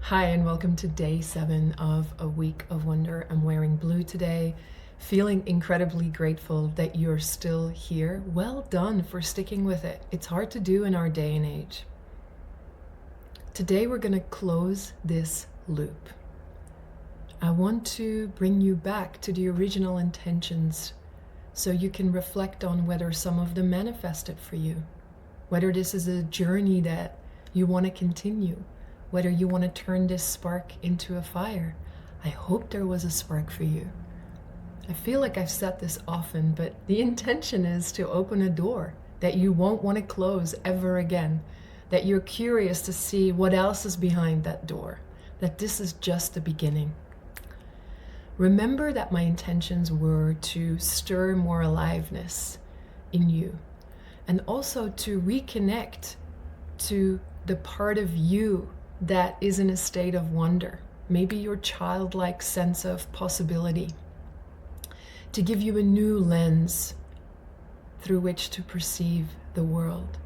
Hi, and welcome to day 7 of a week of wonder. I'm wearing blue today, feeling incredibly grateful that you're still here. Well done for sticking with it. It's hard to do in our day and age. Today we're going to close this loop. I want to bring you back to the original intentions so you can reflect on whether some of them manifested for you, whether this is a journey that you want to continue, whether you want to turn this spark into a fire. I hope there was a spark for you. I feel like I've said this often, but the intention is to open a door that you won't want to close ever again, that you're curious to see what else is behind that door, that this is just the beginning. Remember that my intentions were to stir more aliveness in you, and also to reconnect to the part of you that is in a state of wonder, maybe your childlike sense of possibility, to give you a new lens through which to perceive the world,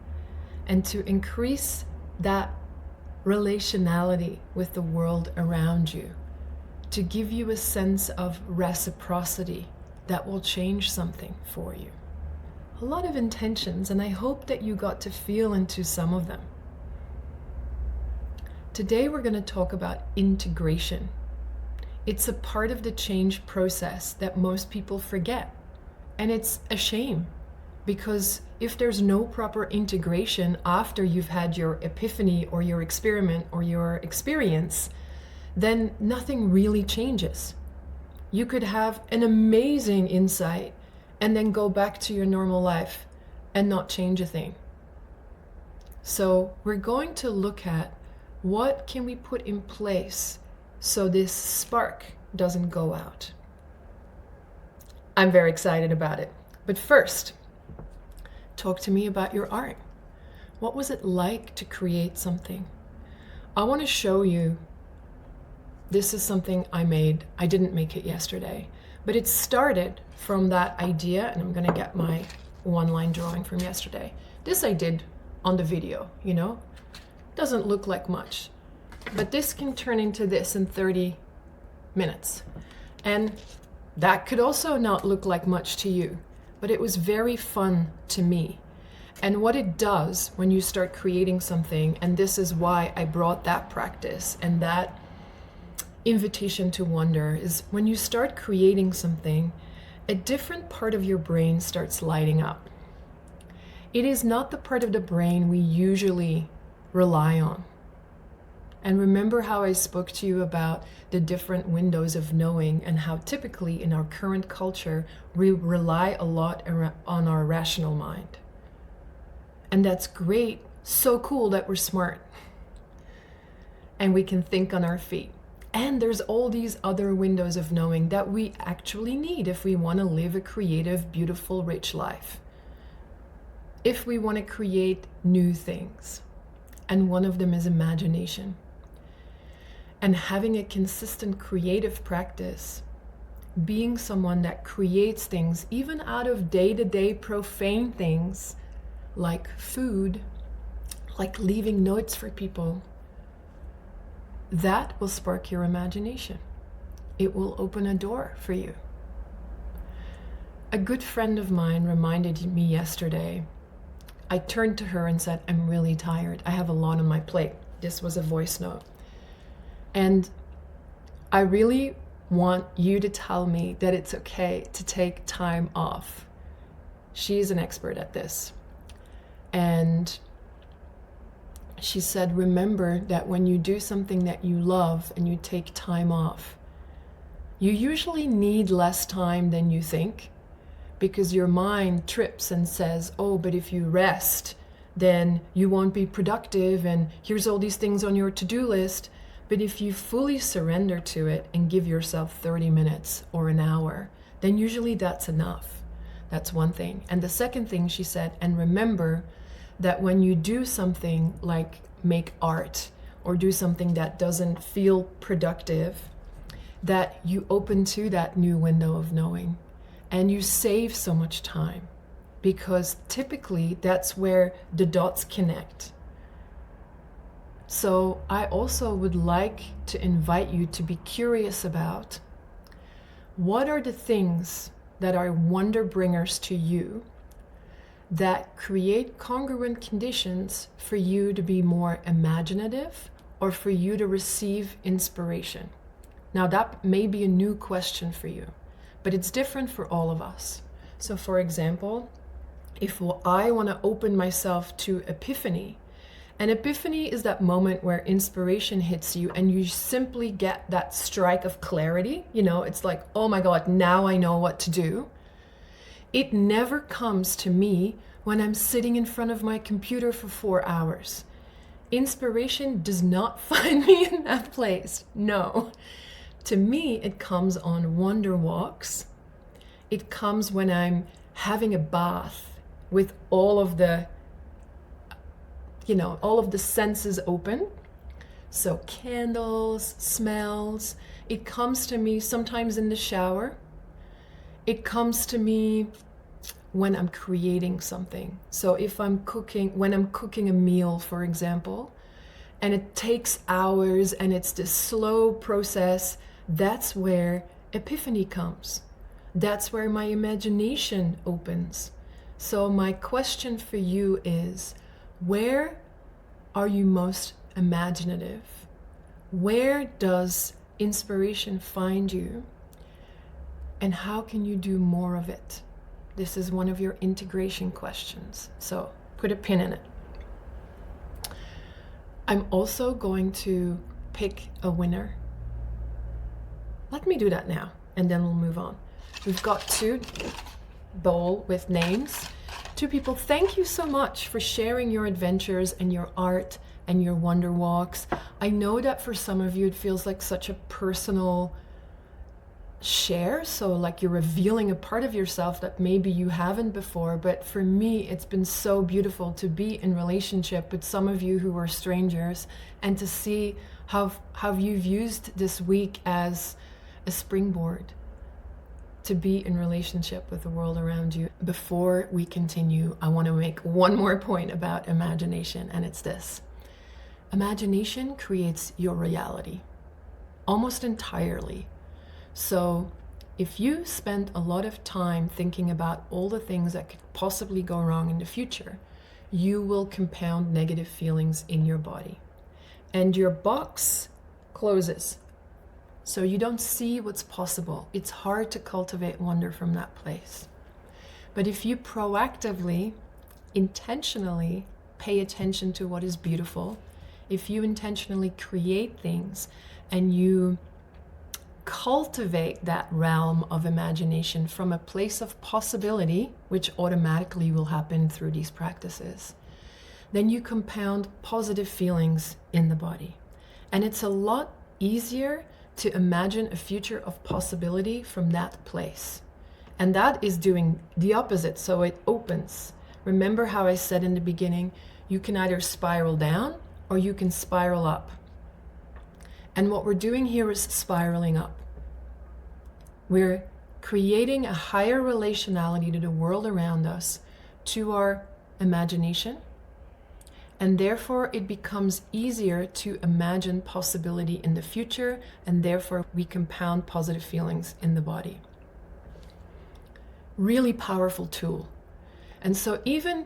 and to increase that relationality with the world around you, to give you a sense of reciprocity that will change something for you. A lot of intentions, and I hope that you got to feel into some of them. Today we're going to talk about integration. It's a part of the change process that most people forget. And it's a shame, because if there's no proper integration after you've had your epiphany or your experiment or your experience, then nothing really changes. You could have an amazing insight and then go back to your normal life and not change a thing. So we're going to look at what can we put in place so this spark doesn't go out. I'm very excited about it. But first, talk to me about your art. What was it like to create something? I want to show you. This is something I made. I didn't make it yesterday, but it started from that idea, and I'm going to get my one-line drawing from yesterday. This I did on the video, Doesn't look like much, but this can turn into this in 30 minutes. And that could also not look like much to you, but it was very fun to me. And what it does when you start creating something, and this is why I brought that practice and that invitation to wonder, is when you start creating something, a different part of your brain starts lighting up. It is not the part of the brain we usually rely on. And remember how I spoke to you about the different windows of knowing, and how typically in our current culture we rely a lot on our rational mind. And that's great, so cool that we're smart and we can think on our feet. And there's all these other windows of knowing that we actually need if we want to live a creative, beautiful, rich life, if we want to create new things. And one of them is imagination. And having a consistent creative practice, being someone that creates things, even out of day-to-day profane things, like food, like leaving notes for people, that will spark your imagination. It will open a door for you. A good friend of mine reminded me yesterday. I turned to her and said, I'm really tired. I have a lot on my plate. This was a voice note. And I really want you to tell me that it's okay to take time off. She's an expert at this. And she said, remember that when you do something that you love and you take time off, you usually need less time than you think, because your mind trips and says, oh, but if you rest, then you won't be productive, and here's all these things on your to-do list. But if you fully surrender to it and give yourself 30 minutes or an hour, then usually that's enough. That's one thing. And the second thing she said, and remember that when you do something like make art or do something that doesn't feel productive, that you open to that new window of knowing. And you save so much time, because typically that's where the dots connect. So I also would like to invite you to be curious about what are the things that are wonder bringers to you that create congruent conditions for you to be more imaginative or for you to receive inspiration. Now that may be a new question for you, but it's different for all of us. So for example, if I want to open myself to epiphany, and epiphany is that moment where inspiration hits you and you simply get that strike of clarity. It's like, oh my God, now I know what to do. It never comes to me when I'm sitting in front of my computer for 4 hours. Inspiration does not find me in that place. No. To me, it comes on wonder walks. It comes when I'm having a bath with all of the senses open. So candles, smells. It comes to me sometimes in the shower. It comes to me when I'm creating something. So when I'm cooking a meal, for example, and it takes hours and it's this slow process, that's where epiphany comes. That's where my imagination opens. So my question for you is, where are you most imaginative? Where does inspiration find you? And how can you do more of it? This is one of your integration questions. So put a pin in it. I'm also going to pick a winner. Let me do that now, and then we'll move on. We've got 2 bowl with names. 2 people, thank you so much for sharing your adventures and your art and your wonder walks. I know that for some of you it feels like such a personal share, so like you're revealing a part of yourself that maybe you haven't before, but for me it's been so beautiful to be in relationship with some of you who are strangers and to see how you've used this week as a springboard to be in relationship with the world around you. Before we continue, I want to make one more point about imagination, and it's this. Imagination creates your reality almost entirely. So if you spend a lot of time thinking about all the things that could possibly go wrong in the future, you will compound negative feelings in your body. And your box closes. So you don't see what's possible. It's hard to cultivate wonder from that place. But if you proactively, intentionally pay attention to what is beautiful, if you intentionally create things and you cultivate that realm of imagination from a place of possibility, which automatically will happen through these practices, then you compound positive feelings in the body. And it's a lot easier to imagine a future of possibility from that place. And that is doing the opposite, so it opens. Remember how I said in the beginning, you can either spiral down or you can spiral up. And what we're doing here is spiraling up. We're creating a higher relationality to the world around us, to our imagination, and therefore it becomes easier to imagine possibility in the future, and therefore we compound positive feelings in the body. Really powerful tool. And so even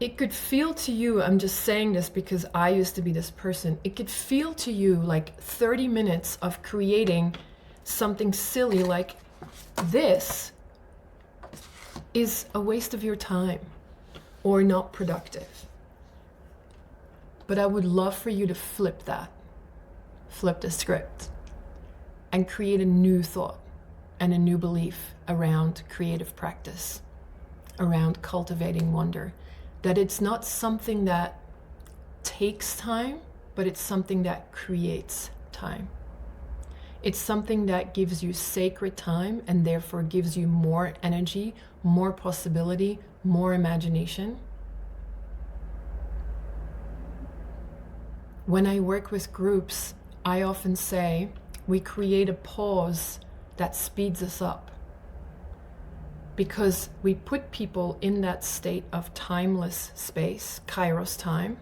it could feel to you, I'm just saying this because I used to be this person, it could feel to you like 30 minutes of creating something silly like this is a waste of your time or not productive. But I would love for you to flip the script, and create a new thought and a new belief around creative practice, around cultivating wonder, that it's not something that takes time, but it's something that creates time. It's something that gives you sacred time and therefore gives you more energy, more possibility, more imagination. When I work with groups, I often say we create a pause that speeds us up, because we put people in that state of timeless space, kairos time,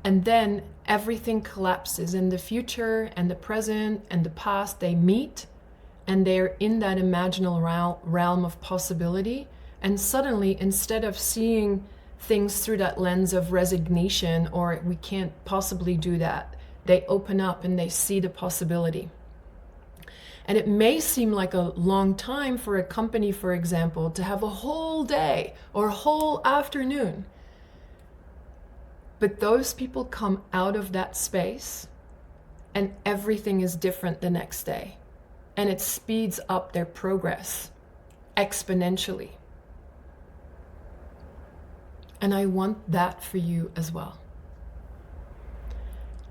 And then everything collapses, and the future and the present and the past, they meet, and they're in that imaginal realm of possibility. And suddenly, instead of seeing things through that lens of resignation, or we can't possibly do that, they open up and they see the possibility. And it may seem like a long time for a company, for example, to have a whole day or a whole afternoon. But those people come out of that space and everything is different the next day. And it speeds up their progress exponentially. And I want that for you as well.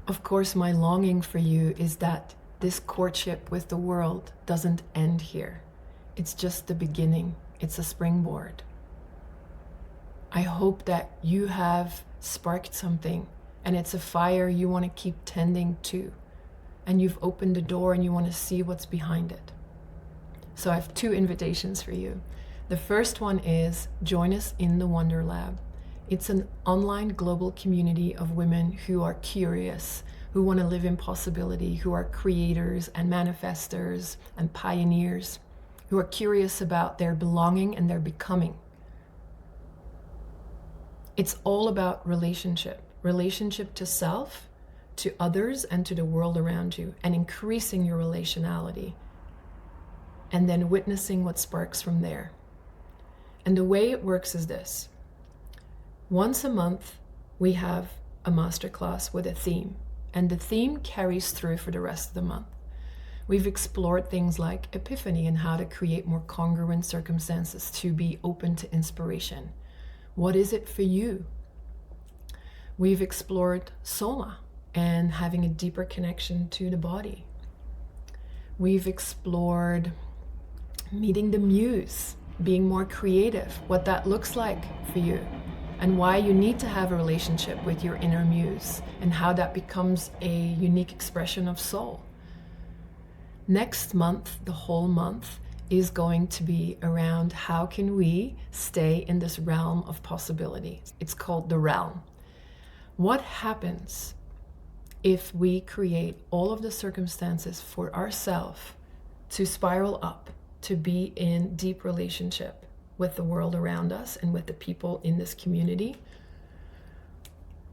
Of course, my longing for you is that this courtship with the world doesn't end here. It's just the beginning. It's a springboard. I hope that you have sparked something and it's a fire you want to keep tending to. And you've opened the door and you want to see what's behind it. So I have 2 invitations for you. The first one is join us in the Wondr Lab. It's an online global community of women who are curious, who want to live in possibility, who are creators and manifestors and pioneers, who are curious about their belonging and their becoming. It's all about relationship to self, to others, and to the world around you, and increasing your relationality, and then witnessing what sparks from there. And the way it works is this. Once a month, we have a masterclass with a theme, and the theme carries through for the rest of the month. We've explored things like epiphany and how to create more congruent circumstances to be open to inspiration. What is it for you? We've explored soma and having a deeper connection to the body. We've explored meeting the muse, being more creative, what that looks like for you, and why you need to have a relationship with your inner muse, and how that becomes a unique expression of soul. Next month, the whole month, is going to be around how can we stay in this realm of possibility. It's called the realm. What happens if we create all of the circumstances for ourselves to spiral up, to be in deep relationship with the world around us and with the people in this community?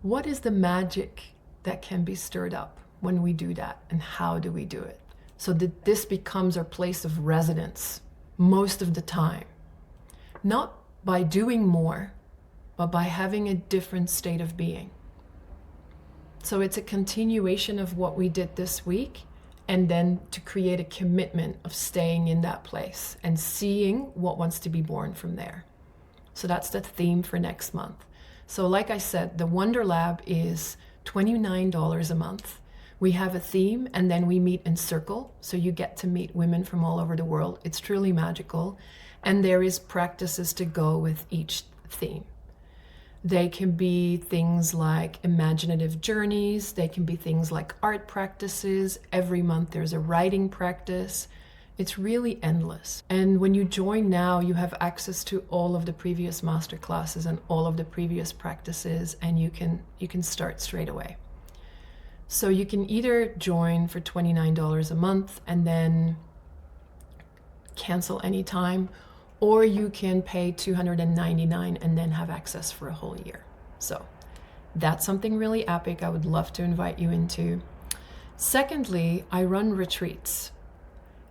What is the magic that can be stirred up when we do that, and how do we do it? So that this becomes our place of residence most of the time. Not by doing more, but by having a different state of being. So it's a continuation of what we did this week, and then to create a commitment of staying in that place and seeing what wants to be born from there. So that's the theme for next month. So like I said, the Wondr Lab is $29 a month. We have a theme, and then we meet in circle. So you get to meet women from all over the world. It's truly magical. And there is practices to go with each theme. They can be things like imaginative journeys. They can be things like art practices. Every month there's a writing practice. It's really endless. And when you join now, you have access to all of the previous master classes and all of the previous practices, and you can start straight away. So you can either join for $29 a month and then cancel anytime, or you can pay $299 and then have access for a whole year. So that's something really epic I would love to invite you into. Secondly, I run retreats,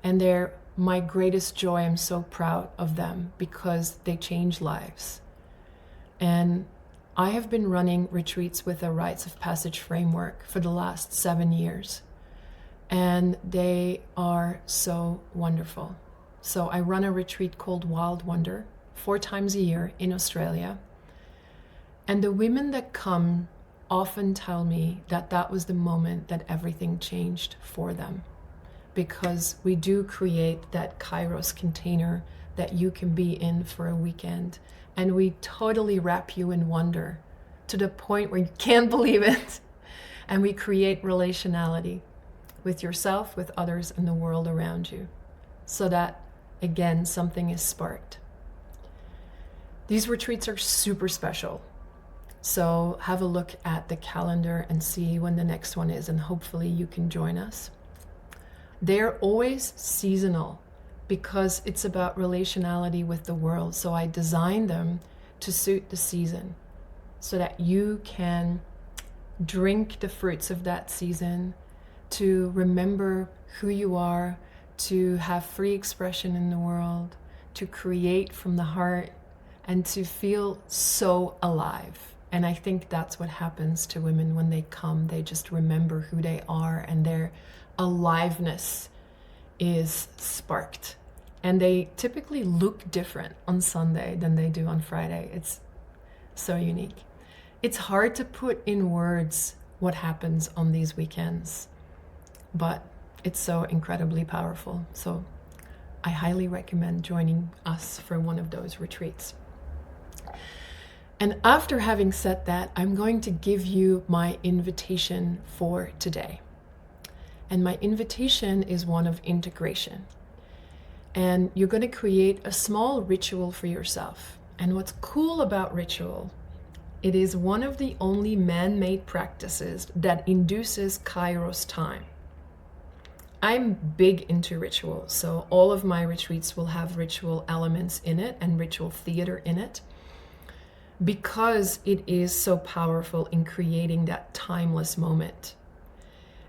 and they're my greatest joy. I'm so proud of them because they change lives. And I have been running retreats with a rites of passage framework for the last 7 years, and they are so wonderful. So I run a retreat called Wild Wonder 4 times a year in Australia. And the women that come often tell me that that was the moment that everything changed for them, because we do create that Kairos container that you can be in for a weekend. And we totally wrap you in wonder to the point where you can't believe it. And we create relationality with yourself, with others, and the world around you, so that, again, something is sparked. These retreats are super special. So have a look at the calendar and see when the next one is, and hopefully you can join us. They're always seasonal because it's about relationality with the world. So I designed them to suit the season so that you can drink the fruits of that season, to remember who you are, to have free expression in the world, to create from the heart, and to feel so alive. And I think that's what happens to women when they come. They just remember who they are, and their aliveness is sparked. And they typically look different on Sunday than they do on Friday. It's so unique. It's hard to put in words what happens on these weekends, but it's so incredibly powerful. So I highly recommend joining us for one of those retreats. And after having said that, I'm going to give you my invitation for today. And my invitation is one of integration. And you're going to create a small ritual for yourself. And what's cool about ritual, it is one of the only man-made practices that induces Kairos time. I'm big into ritual, so all of my retreats will have ritual elements in it and ritual theater in it, because it is so powerful in creating that timeless moment.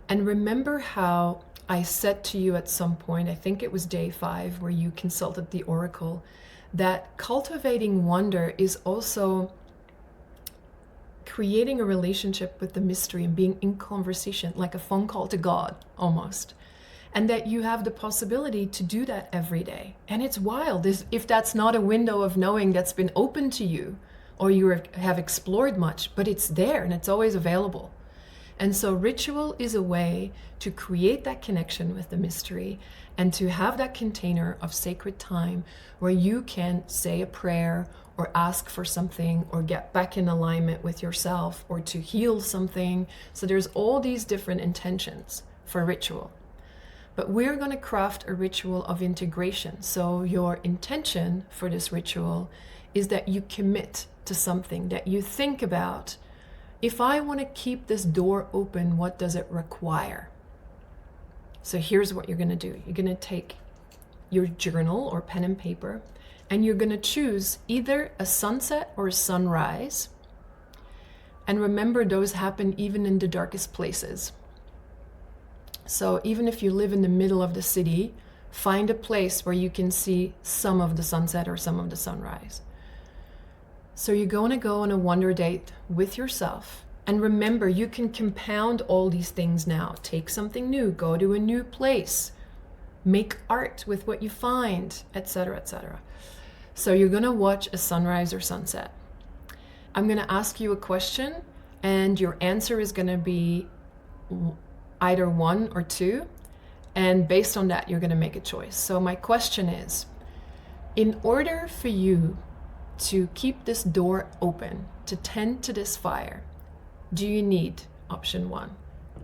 And remember how I said to you at some point, I think it was day 5, where you consulted the oracle, that cultivating wonder is also creating a relationship with the mystery and being in conversation, like a phone call to God almost. And that you have the possibility to do that every day. And it's wild if that's not a window of knowing that's been open to you, or you have explored much, but it's there and it's always available. And so ritual is a way to create that connection with the mystery and to have that container of sacred time where you can say a prayer or ask for something or get back in alignment with yourself or to heal something. So there's all these different intentions for ritual. But we're going to craft a ritual of integration. So your intention for this ritual is that you commit to something, that you think about, if I want to keep this door open, what does it require? So here's what you're going to do. You're going to take your journal or pen and paper, and you're going to choose either a sunset or a sunrise. And remember, those happen even in the darkest places. So even if you live in the middle of the city, find a place where you can see some of the sunset or some of the sunrise. So you're going to go on a wonder date with yourself. And remember, you can compound all these things now. Take something new, go to a new place, make art with what you find, etc., etc. So you're going to watch a sunrise or sunset. I'm going to ask you a question, and your answer is going to be either 1 or 2. And based on that, you're going to make a choice. So my question is, in order for you to keep this door open, to tend to this fire, do you need, option 1,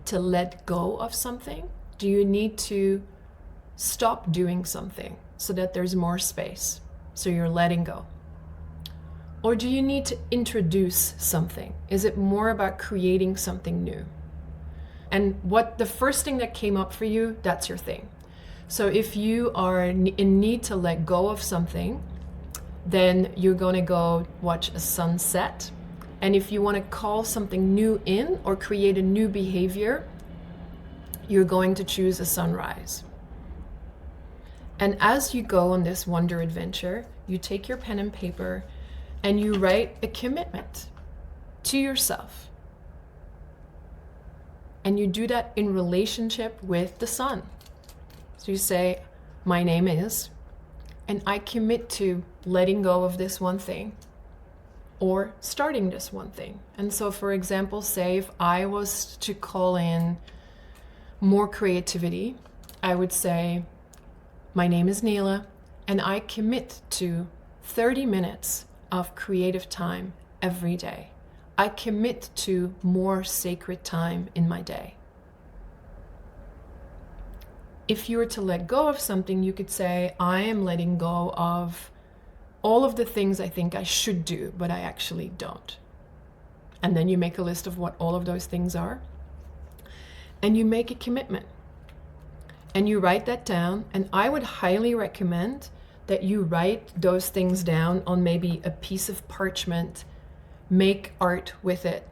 to let go of something? Do you need to stop doing something so that there's more space, so you're letting go? Or do you need to introduce something? Is it more about creating something new? And what the first thing that came up for you, that's your thing. So if you are in need to let go of something, then you're going to go watch a sunset. And if you want to call something new in or create a new behavior, you're going to choose a sunrise. And as you go on this wonder adventure, you take your pen and paper and you write a commitment to yourself. And you do that in relationship with the sun. So you say, my name is, and I commit to letting go of this one thing or starting this one thing. And so, for example, say if I was to call in more creativity, I would say, my name is Neela, and I commit to 30 minutes of creative time every day. I commit to more sacred time in my day. If you were to let go of something, you could say, I am letting go of all of the things I think I should do, but I actually don't. And then you make a list of what all of those things are. And you make a commitment. And you write that down. And I would highly recommend that you write those things down on maybe a piece of parchment. Make art with it.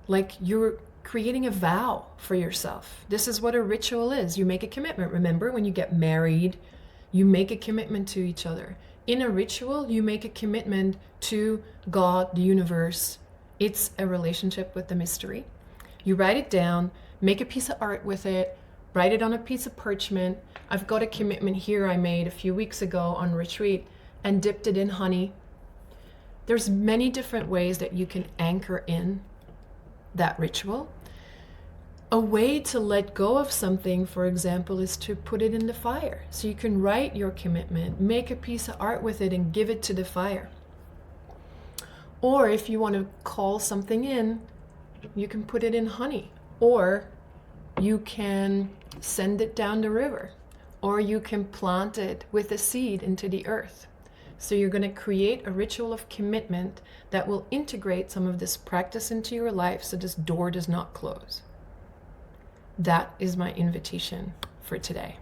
Like you're creating a vow for yourself. This is what a ritual is. You make a commitment. Remember, when you get married, you make a commitment to each other. In a ritual, you make a commitment to God, the universe. It's a relationship with the mystery. You write it down, make a piece of art with it, write it on a piece of parchment. I've got a commitment here I made a few weeks ago on retreat and dipped it in honey. There's many different ways that you can anchor in that ritual. A way to let go of something, for example, is to put it in the fire. So you can write your commitment, make a piece of art with it, and give it to the fire. Or if you want to call something in, you can put it in honey. Or you can send it down the river. Or you can plant it with a seed into the earth. So you're going to create a ritual of commitment that will integrate some of this practice into your life so this door does not close. That is my invitation for today.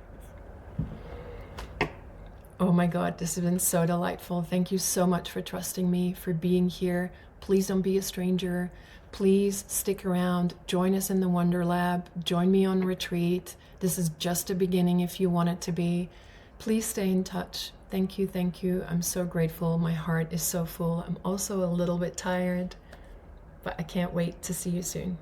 Oh my God, this has been so delightful. Thank you so much for trusting me, for being here. Please don't be a stranger. Please stick around. Join us in the Wonder Lab. Join me on retreat. This is just a beginning if you want it to be. Please stay in touch. Thank you, thank you. I'm so grateful. My heart is so full. I'm also a little bit tired, but I can't wait to see you soon.